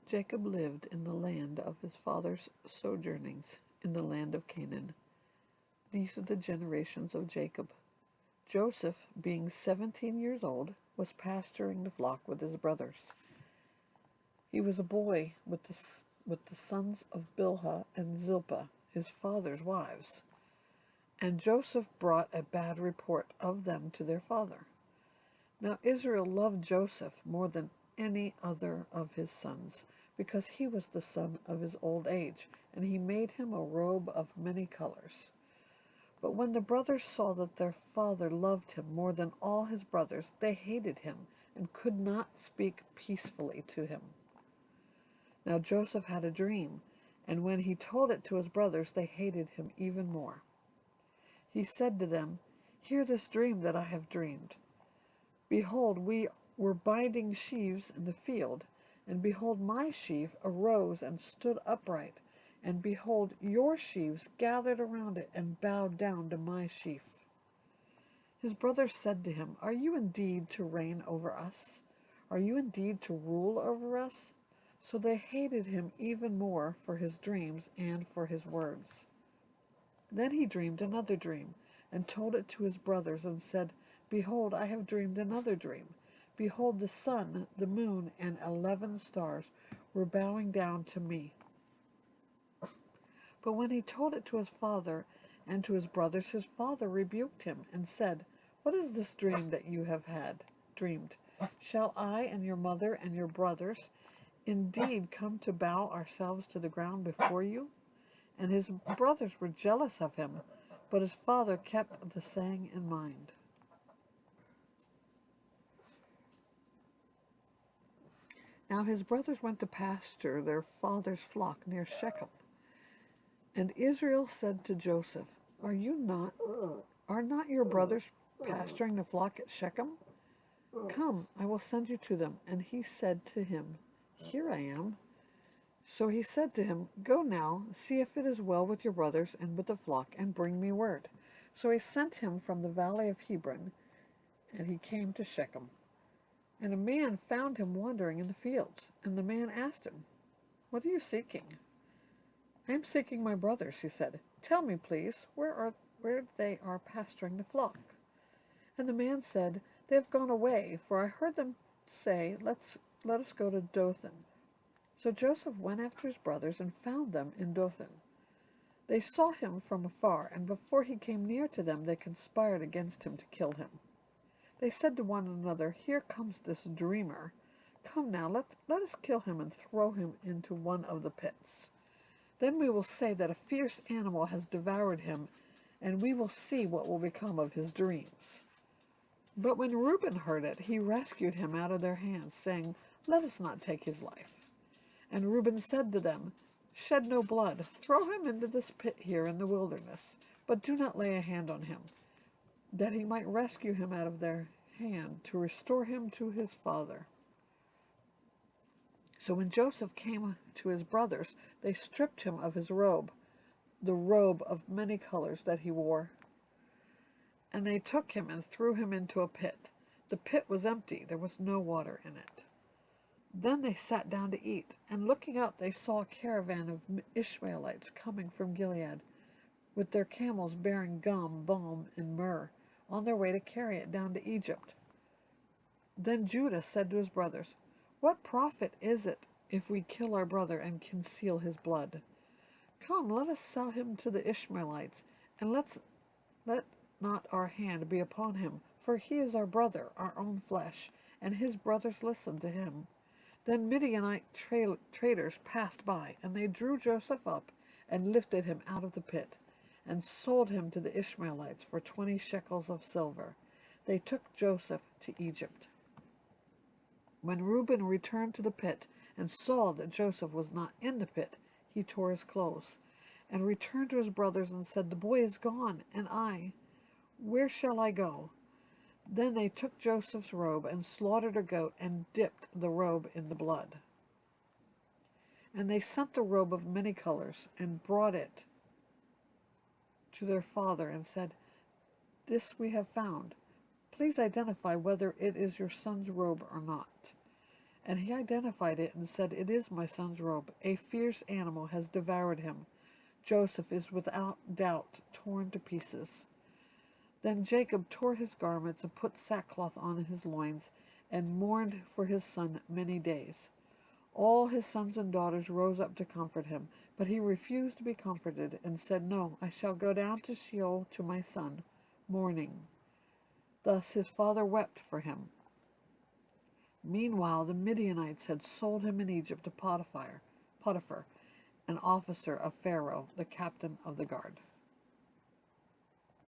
Jacob lived in the land of his father's sojournings, in the land of Canaan. These are the generations of Jacob. Joseph, being 17 years old, was pasturing the flock with his brothers. He was a boy with the sons of Bilhah and Zilpah, his father's wives. And Joseph brought a bad report of them to their father. Now Israel loved Joseph more than any other of his sons, because he was the son of his old age, and he made him a robe of many colors. But when the brothers saw that their father loved him more than all his brothers, they hated him and could not speak peacefully to him. Now Joseph had a dream, and when he told it to his brothers, they hated him even more. He said to them, "Hear this dream that I have dreamed. Behold, we were binding sheaves in the field, and behold, my sheaf arose and stood upright, and behold, your sheaves gathered around it and bowed down to my sheaf." His brothers said to him, "Are you indeed to reign over us? Are you indeed to rule over us?" So they hated him even more for his dreams and for his words. Then he dreamed another dream, and told it to his brothers, and said, "Behold, I have dreamed another dream. Behold, the sun, the moon, and 11 stars were bowing down to me." But when he told it to his father and to his brothers, his father rebuked him and said, "What is this dream that you have dreamed? Shall I and your mother and your brothers indeed come to bow ourselves to the ground before you?" And his brothers were jealous of him, but his father kept the saying in mind. Now his brothers went to pasture their father's flock near Shechem. And Israel said to Joseph, Are not your brothers pasturing the flock at Shechem? Come, I will send you to them. And he said to him, Here I am. So he said to him, Go now, see if it is well with your brothers and with the flock, and bring me word. So he sent him from the valley of Hebron, and he came to Shechem. And a man found him wandering in the fields, and the man asked him, What are you seeking? I am seeking my brothers, he said. Tell me, please, where they are pasturing the flock. And the man said, They have gone away, for I heard them say, Let us go to Dothan. So Joseph went after his brothers and found them in Dothan. They saw him from afar, and before he came near to them, they conspired against him to kill him. They said to one another, Here comes this dreamer. Come now, let us kill him and throw him into one of the pits. Then we will say that a fierce animal has devoured him, and we will see what will become of his dreams. But when Reuben heard it, he rescued him out of their hands, saying, Let us not take his life. And Reuben said to them, Shed no blood, throw him into this pit here in the wilderness, but do not lay a hand on him, that he might rescue him out of their hand, to restore him to his father. So when Joseph came to his brothers, they stripped him of his robe, the robe of many colors that he wore. And they took him and threw him into a pit. The pit was empty, there was no water in it. Then they sat down to eat, and looking up they saw a caravan of Ishmaelites coming from Gilead, with their camels bearing gum, balm, and myrrh, on their way to carry it down to Egypt. Then Judah said to his brothers, What profit is it if we kill our brother and conceal his blood? Come, let us sell him to the Ishmaelites, and let not our hand be upon him, for he is our brother, our own flesh, and his brothers listened to him. Then Midianite traders passed by, and they drew Joseph up and lifted him out of the pit, and sold him to the Ishmaelites for 20 shekels of silver. They took Joseph to Egypt. When Reuben returned to the pit and saw that Joseph was not in the pit, he tore his clothes, and returned to his brothers and said, The boy is gone, and I, where shall I go? Then they took Joseph's robe and slaughtered a goat and dipped the robe in the blood. And they sent the robe of many colors and brought it to their father and said, This we have found. Please identify whether it is your son's robe or not. And he identified it and said, "It is my son's robe. A fierce animal has devoured him. Joseph is without doubt torn to pieces." Then Jacob tore his garments and put sackcloth on his loins and mourned for his son many days. All his sons and daughters rose up to comfort him, but he refused to be comforted and said, "No, I shall go down to Sheol to my son, mourning." Thus his father wept for him. Meanwhile, the Midianites had sold him in Egypt to Potiphar, an officer of Pharaoh, the captain of the guard.